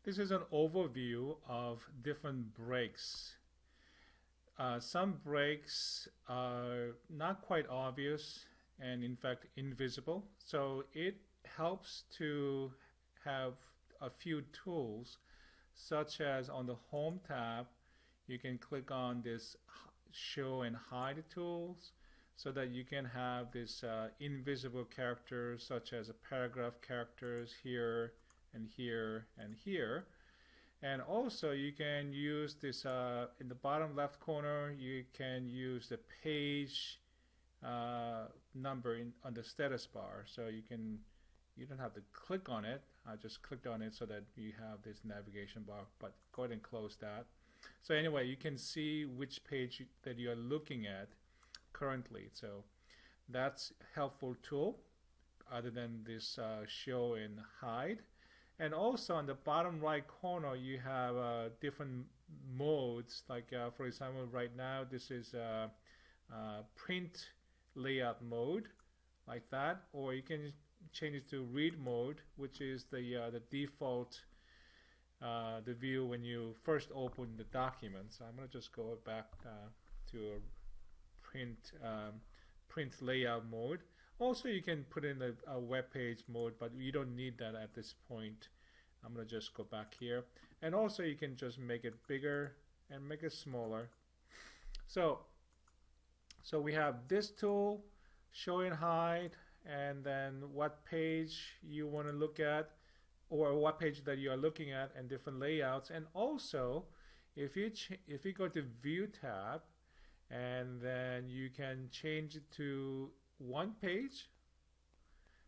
This is an overview of different breaks. Some breaks are not quite obvious and in fact invisible. So it helps to have a few tools such as on the Home tab, you can click on this show and hide tools so that you can have this invisible characters such as a paragraph characters here and here and here. And also you can use this in the bottom left corner, you can use the page number on the status bar. So you don't have to click on it. I just clicked on it so that you have this navigation bar, but go ahead and close that. So anyway, you can see which page that you are looking at currently. So that's a helpful tool other than this show and hide. And also on the bottom right corner, you have different modes. Like for example, right now this is print layout mode, like that. Or you can change it to read mode, which is the default the view when you first open the document. So I'm going to just go back to a print layout mode. Also, you can put in a web page mode, but you don't need that at this point. I'm going to just go back here. And also, you can just make it bigger and make it smaller. So we have this tool, show and hide, and then what page you want to look at, or what page that you are looking at, and different layouts. And also, if you go to View tab, and then you can change it to one page,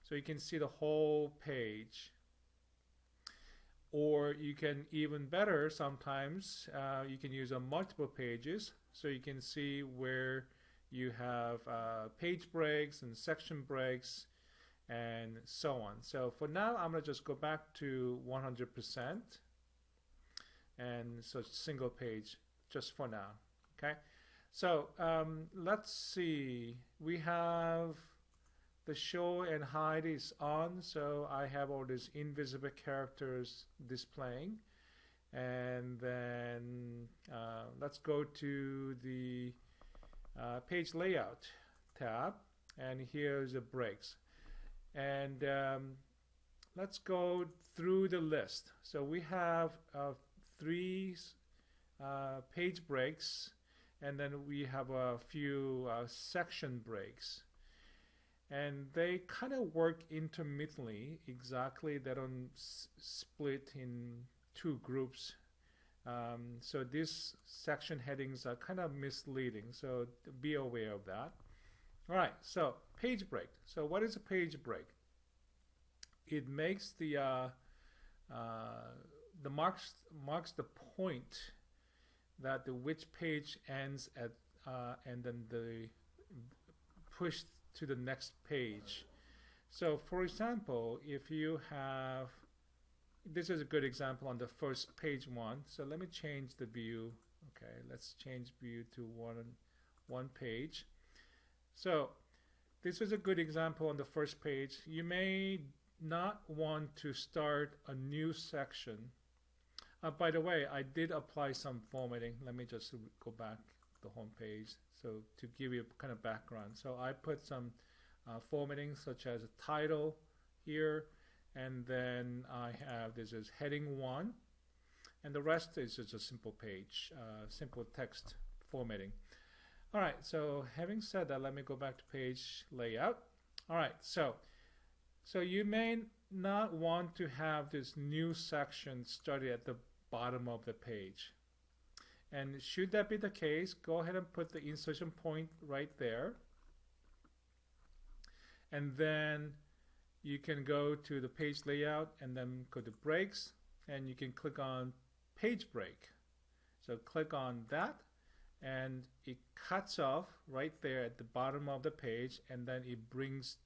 so you can see the whole page. Or you can, even better, sometimes you can use multiple pages, so you can see where you have page breaks and section breaks and so on. So for now, I'm going to just go back to 100%, and so single page just for now. Okay, so let's see, we have the show and hide is on, so I have all these invisible characters displaying. And then let's go to the page layout tab, and here's the breaks. And let's go through the list. So we have 3 page breaks, and then we have a few section breaks. And they kind of work intermittently, exactly. They don't split in 2 groups. So these section headings are kind of misleading, so be aware of that. All right, so page break. So what is a page break? It makes the marks the point that which page ends at, and then the push to the next page. So for example, if you have, this is a good example on the first page 1. So let me change the view. Okay, let's change view to one page. So this is a good example on the first page. You may not want to start a new section. By the way, I did apply some formatting. Let me just go back to the home page, so to give you kind of background. So I put some formatting such as a title here, and then I have, this is heading 1, and the rest is just a simple page, simple text formatting. All right, so having said that, let me go back to page layout. All right, so you may not want to have this new section started at the bottom of the page. And should that be the case, go ahead and put the insertion point right there. And then you can go to the page layout and then go to breaks, and you can click on page break. So click on that, and it cuts off right there at the bottom of the page, and then it brings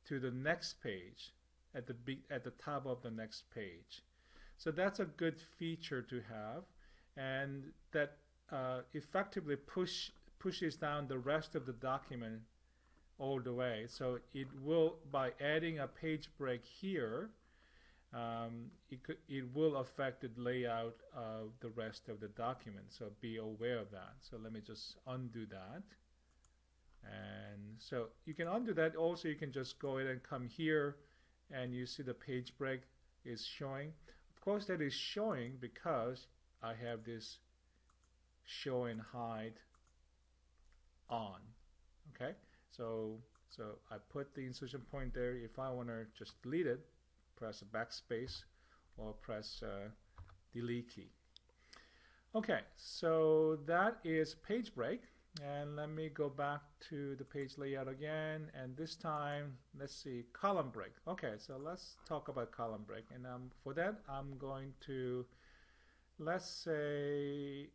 to the next page at the top of the next page. So that's a good feature to have, and that effectively pushes down the rest of the document all the way. So it will, by adding a page break here, it will affect the layout of the rest of the document. So be aware of that. So let me just undo that. And so you can undo that. Also, you can just go ahead and come here, and you see the page break is showing. Of course, that is showing because I have this show and hide on. Okay, so I put the insertion point there. If I want to just delete it, press backspace or press delete key. Okay, so that is page break. And let me go back to the page layout again, and this time let's see, column break. Okay, so let's talk about column break, and for that I'm going to, let's say,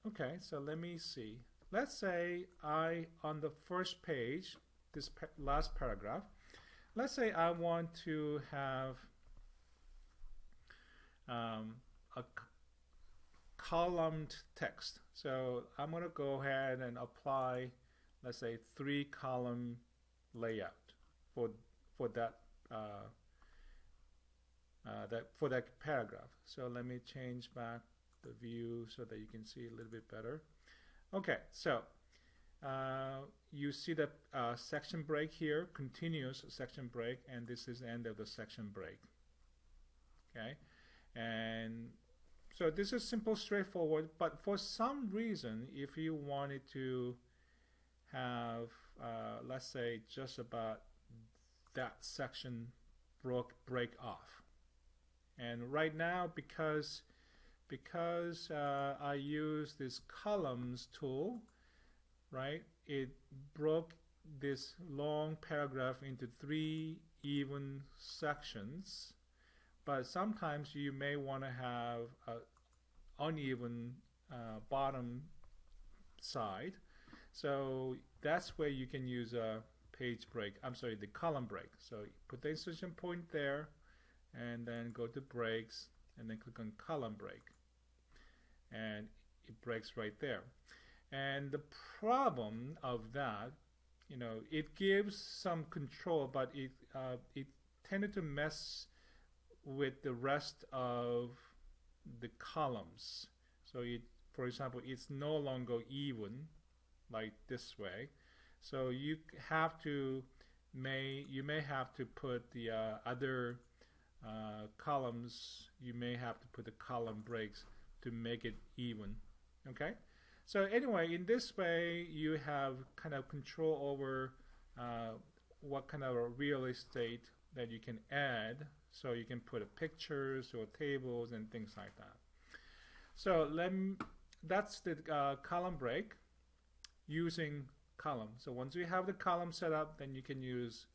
okay, so let me see. Let's say on the first page, this last paragraph, let's say I want to have a columned text. So I'm going to go ahead and apply, let's say, 3-column layout for that for that paragraph. So let me change back the view so that you can see a little bit better. Okay, so you see the section break here, continuous section break, and this is the end of the section break. Okay, and so this is simple, straightforward, but for some reason, if you wanted to have, let's say, just about that section break off, and right now, because I use this columns tool, right, it broke this long paragraph into 3 even sections. But sometimes you may want to have an uneven bottom side. So that's where you can use a page break. I'm sorry, the column break. So put the insertion point there, and then go to breaks, and then click on column break. And it breaks right there. And the problem of that, you know, it gives some control, but it tended to mess with the rest of the columns. So for example, it's no longer even like this way. So you may have to put the other columns. You may have to put the column breaks to make it even. Okay. So anyway, in this way, you have kind of control over what kind of a real estate that you can add. So you can put pictures or tables and things like that. So that's the column break using column. So once you have the column set up, then you can use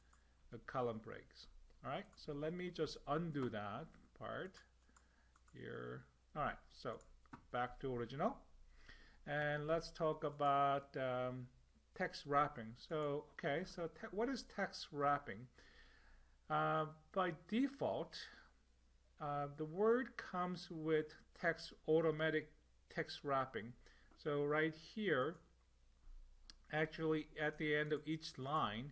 the column breaks. All right. So let me just undo that part here. All right. So back to original, and let's talk about text wrapping. So okay. So what is text wrapping? By default, the word comes with automatic text wrapping. So right here, actually at the end of each line,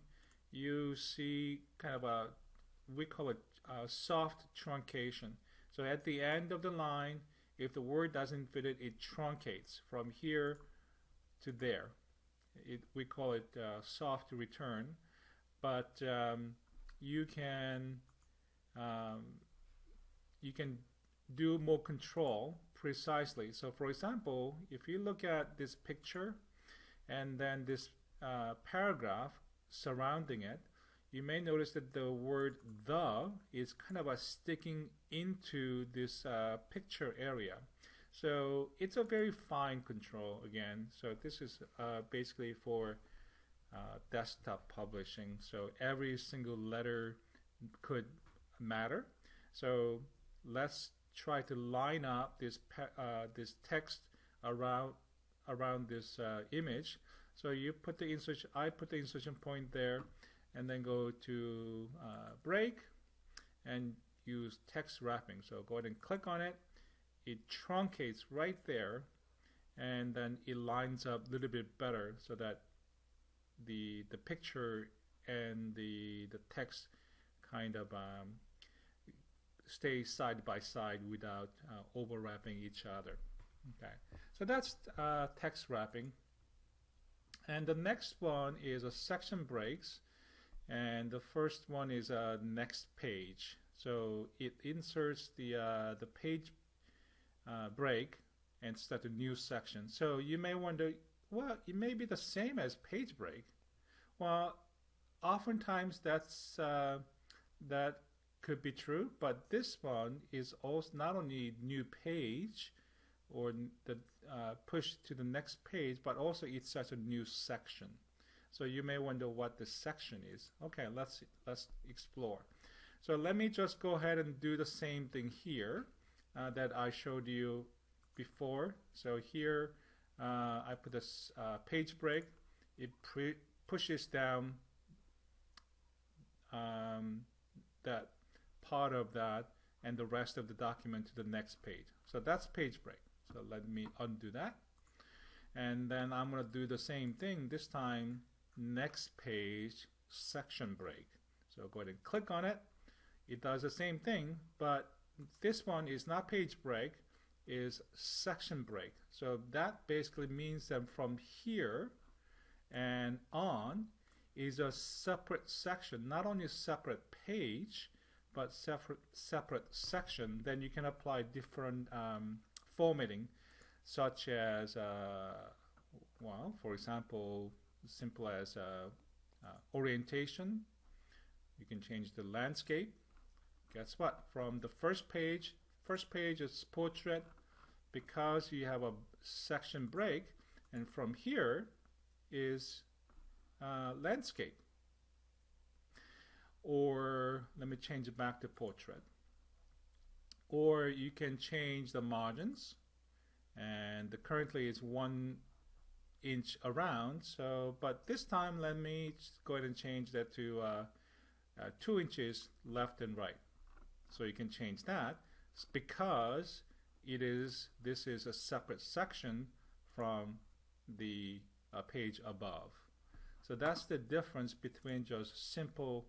you see kind of we call it soft truncation. So at the end of the line, if the word doesn't fit it, it truncates from here to there. We call it soft return, but you can do more control precisely. So for example, if you look at this picture and then this paragraph surrounding it, you may notice that the word "the" is kind of sticking into this picture area. So it's a very fine control again. So this is basically for desktop publishing, so every single letter could matter. So let's try to line up this text around this image. So you put the insertion. I put the insertion point there, and then go to break and use text wrapping. So go ahead and click on it. It truncates right there, and then it lines up a little bit better so that the picture and the text kind of stay side by side without overlapping each other. Okay, so that's text wrapping. And the next one is a section breaks, and the first one is a next page. So it inserts the page break and start a new section. So you may wonder, well, it may be the same as page break. Well, oftentimes that could be true, but this one is also not only new page or the push to the next page, but also it starts a new section. So you may wonder what the section is. Okay, let's explore. So let me just go ahead and do the same thing here that I showed you before. So here I put this page break. It pushes down that part of that and the rest of the document to the next page. So that's page break. So let me undo that. And then I'm going to do the same thing, this time next page section break. So go ahead and click on it. It does the same thing, but this one is not page break, is section break. So that basically means that from here and on is a separate section, not only a separate page, but separate section. Then you can apply different formatting, such as, well, for example, simple as orientation. You can change the landscape. Guess what? From the first page is portrait, because you have a section break, and from here is landscape. Or let me change it back to portrait. Or you can change the margins, and currently it's 1 inch around. So, but this time let me go ahead and change that to 2 inches left and right. So you can change that because this is a separate section from the page above. So that's the difference between just simple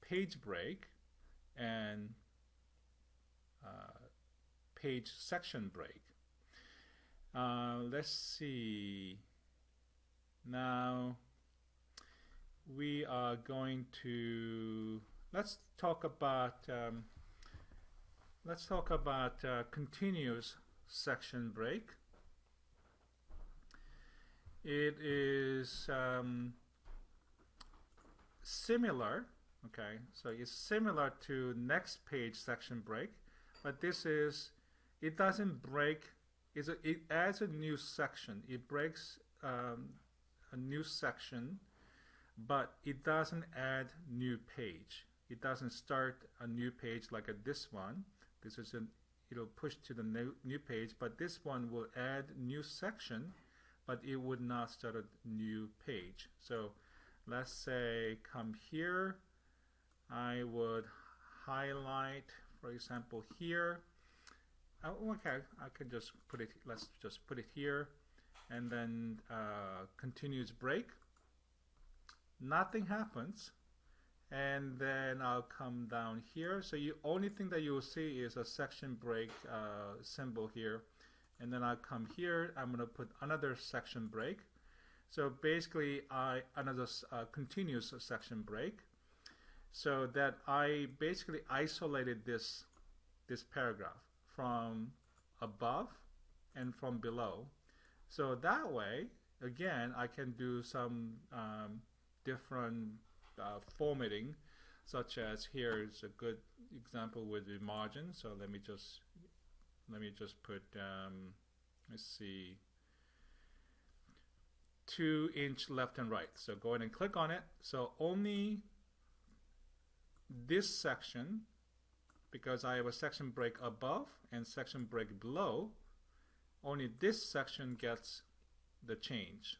page break and page section break. Let's see. Now we are going to let's talk about continuous section break. It is similar. Okay, so it's similar to next page section break, but it doesn't break. It adds a new section. It breaks a new section, but it doesn't add new page. It doesn't start a new page like this one. It'll push to the new page, but this one will add new section, but it would not start a new page. So let's say come here. I would highlight, for example, here. Okay, I can just put it, let's just put it here, and then continuous break. Nothing happens, and then I'll come down here. So the only thing that you will see is a section break symbol here, and then I'll come here. I'm going to put another section break. So basically another continuous section break, so that I basically isolated this paragraph from above and from below. So that way, again, I can do some different formatting, such as here is a good example with the margin. So let me just put let's see, 2 inch left and right. So go ahead and click on it. So only this section, because I have a section break above and section break below, only this section gets the change,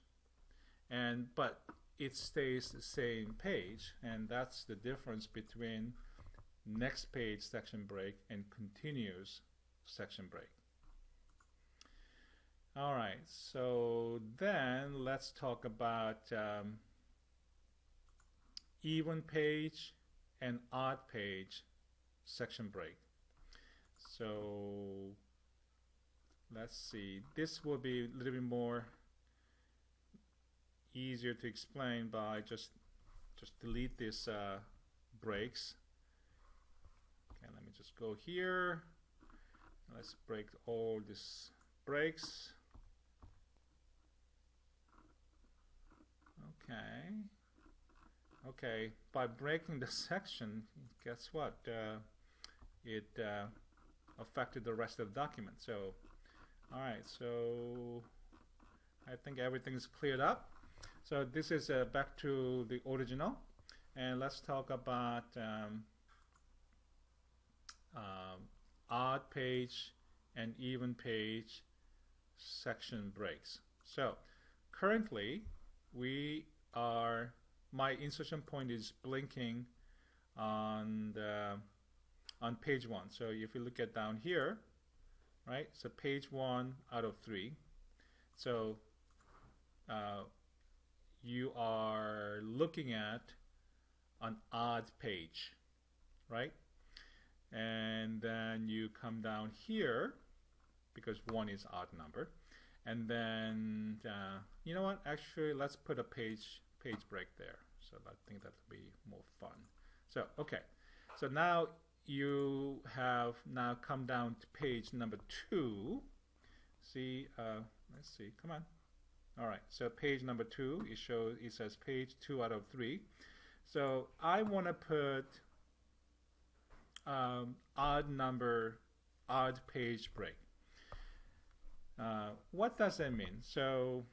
but it stays the same page, and that's the difference between next page section break and continuous section break. Alright, so then let's talk about even page and odd page section break. So let's see, this will be a little bit more easier to explain by just delete this breaks. Okay, let me just go here. Let's break all these breaks. Okay, by breaking the section, guess what? It affected the rest of the document. So, alright, so I think everything is cleared up. So this is back to the original, and let's talk about odd page and even page section breaks. So currently my insertion point is blinking on page 1. So if you look at down here, right, so page 1 out of 3. So you are looking at an odd page, right? And then you come down here because 1 is odd number, and then you know what, actually let's put a page break there. So I think that will be more fun. So okay, so now you have now come down to page number 2. See, let's see, come on. Alright, so page number 2, it says page 2 out of 3. So I want to put odd page break. What does that mean? So,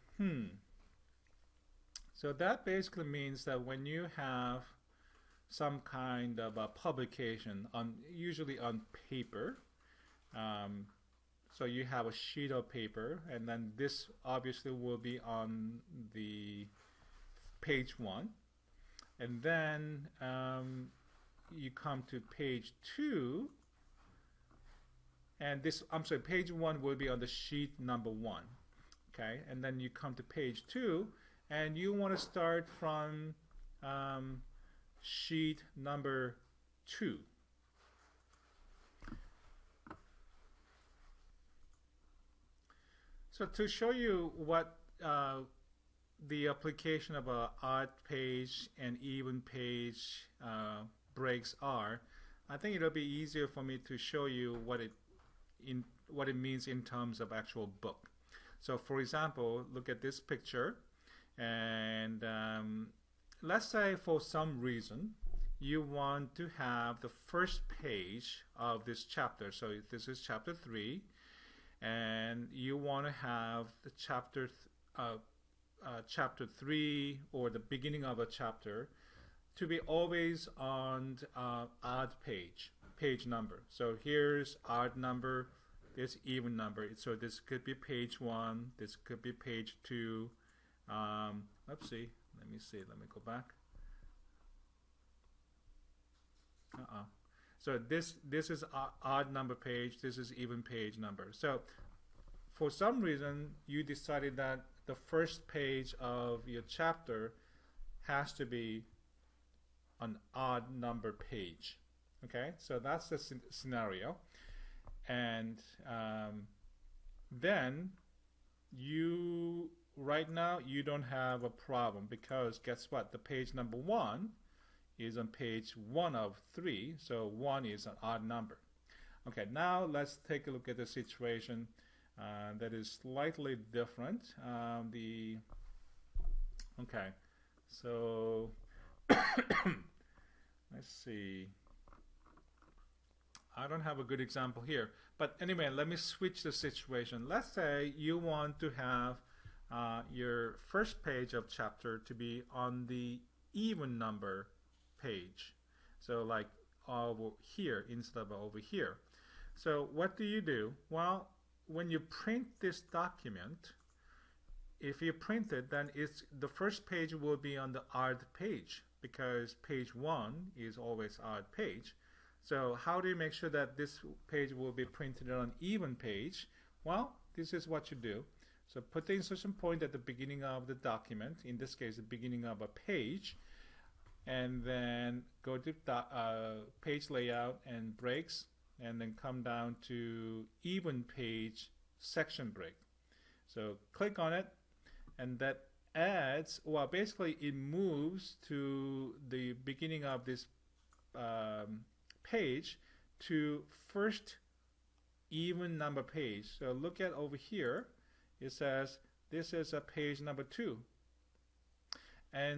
so that basically means that when you have some kind of a publication, usually on paper, so you have a sheet of paper, and then this obviously will be on the page 1, and then you come to page 2, and this, I'm sorry, page 1 will be on the sheet number 1, okay, and then you come to page 2, and you want to start from sheet number 2. So to show you what the application of an odd page and even page breaks are, I think it'll be easier for me to show you what it means in terms of actual book. So for example, look at this picture, and let's say for some reason you want to have the first page of this chapter. So this is chapter 3, and you want to have the chapter 3 or the beginning of a chapter to be always on odd page number. So here's odd number, this even number. So this could be page 1, this could be page 2. Let's see. Let me go back. So this is odd number page, this is even page number. So for some reason you decided that the first page of your chapter has to be an odd number page. Okay, so that's the scenario. And then right now you don't have a problem, because guess what, the page number 1 is on page 1 of 3, so 1 is an odd number. Okay, now let's take a look at the situation that is slightly different. Okay, so let's see. I don't have a good example here, but anyway, let me switch the situation. Let's say you want to have your first page of chapter to be on the even number page, so like over here instead of over here. So what do? Well, when you print this document, if you print it, then the first page will be on the odd page, because page 1 is always odd page. So how do you make sure that this page will be printed on even page? Well, this is what you do. So put the insertion point at the beginning of the document, in this case the beginning of a page, and then go to page layout and breaks, and then come down to even page section break. So click on it, and that adds, well, basically it moves to the beginning of this page to first even number page. So look at over here, it says this is a page number 2.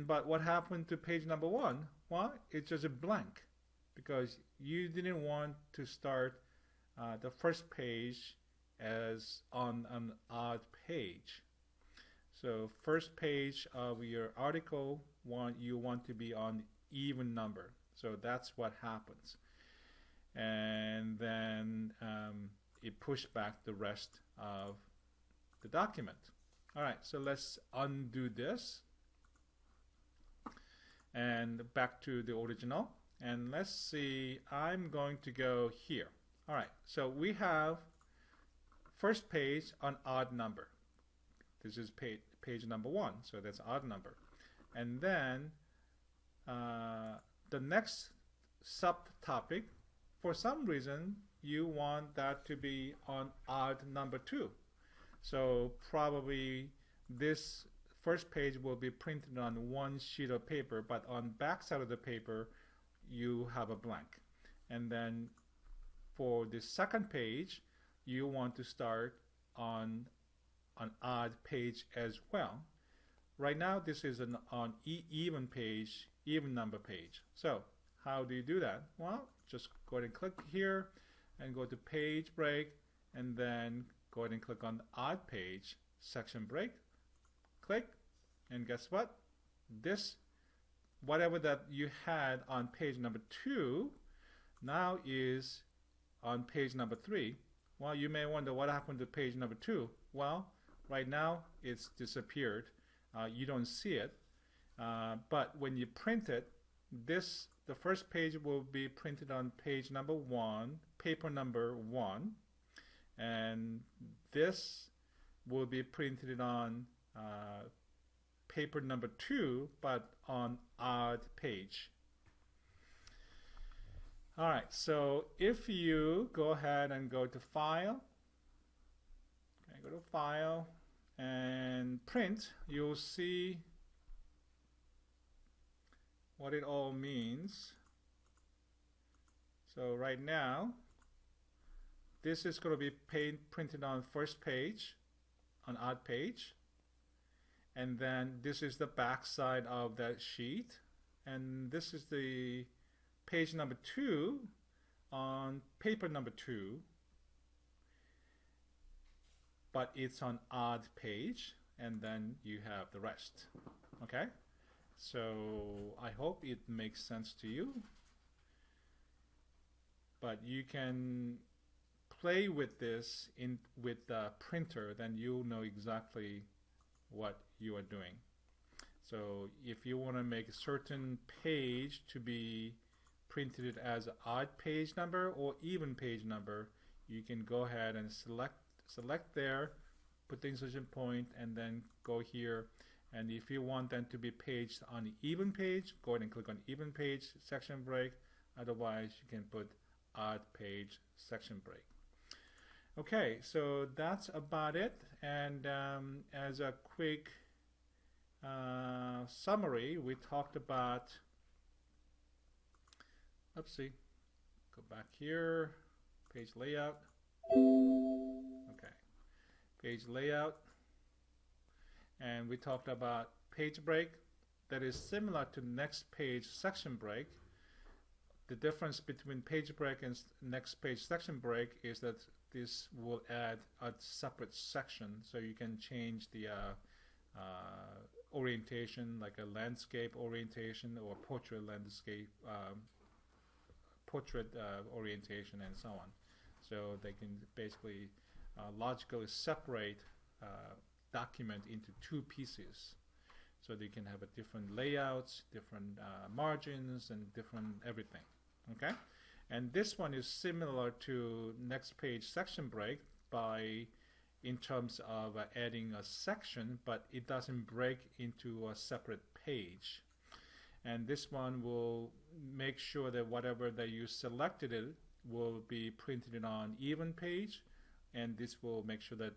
But what happened to page number 1? Well, it's just a blank because you didn't want to start the first page as on an odd page. So first page of your article, you want to be on even number. So that's what happens. And then it pushed back the rest of the document. All right, so let's undo this and back to the original. And let's see, I'm going to go here. All right, so we have first page on odd number. This is page number 1, so that's odd number. And then the next subtopic, for some reason, you want that to be on odd number 2. So probably this first page will be printed on one sheet of paper, but on back side of the paper, you have a blank. And then for the second page, you want to start on an odd page as well. Right now, this is on even page, even number page. So how do you do that? Well, just go ahead and click here and go to page break, and then go ahead and click on the odd page section break. Click, and guess what? This, whatever that you had on page number 2, now is on page number 3. Well, you may wonder what happened to page number 2. Well, right now it's disappeared. You don't see it. But when you print it, the first page will be printed on page number 1, paper number 1, and this will be printed on paper number 2, but on odd page. All right, so if you go ahead and go to File, okay, go to File and Print, you'll see what it all means. So right now, this is going to be printed on first page, on odd page, and then this is the back side of that sheet, and this is the page number 2 on paper number 2, but it's on odd page, and then you have the rest. Okay, so I hope it makes sense to you, but you can play with this with the printer, then you'll know exactly what you are doing. So if you want to make a certain page to be printed as an odd page number or even page number, you can go ahead and select there, put the insertion point, and then go here. And if you want them to be paged on the even page, go ahead and click on even page section break. Otherwise, you can put odd page section break. Okay, so that's about it. And as a quick summary, we talked about, let's see, go back here, page layout. Okay, page layout. And we talked about page break. That is similar to next page section break. The difference between page break and next page section break is that this will add a separate section, so you can change the orientation, like a landscape orientation or portrait landscape, portrait orientation, and so on. So they can basically logically separate document into 2 pieces, so they can have a different layouts, different margins, and different everything. Okay, and this one is similar to next page section break in terms of adding a section, but it doesn't break into a separate page. and this one will make sure that whatever that you selected it will be printed on even page, and this will make sure that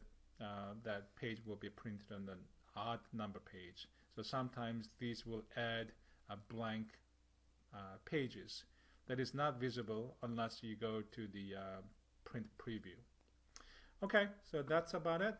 that page will be printed on an odd number page. So sometimes these will add blank pages that is not visible unless you go to the print preview. Okay, so that's about it.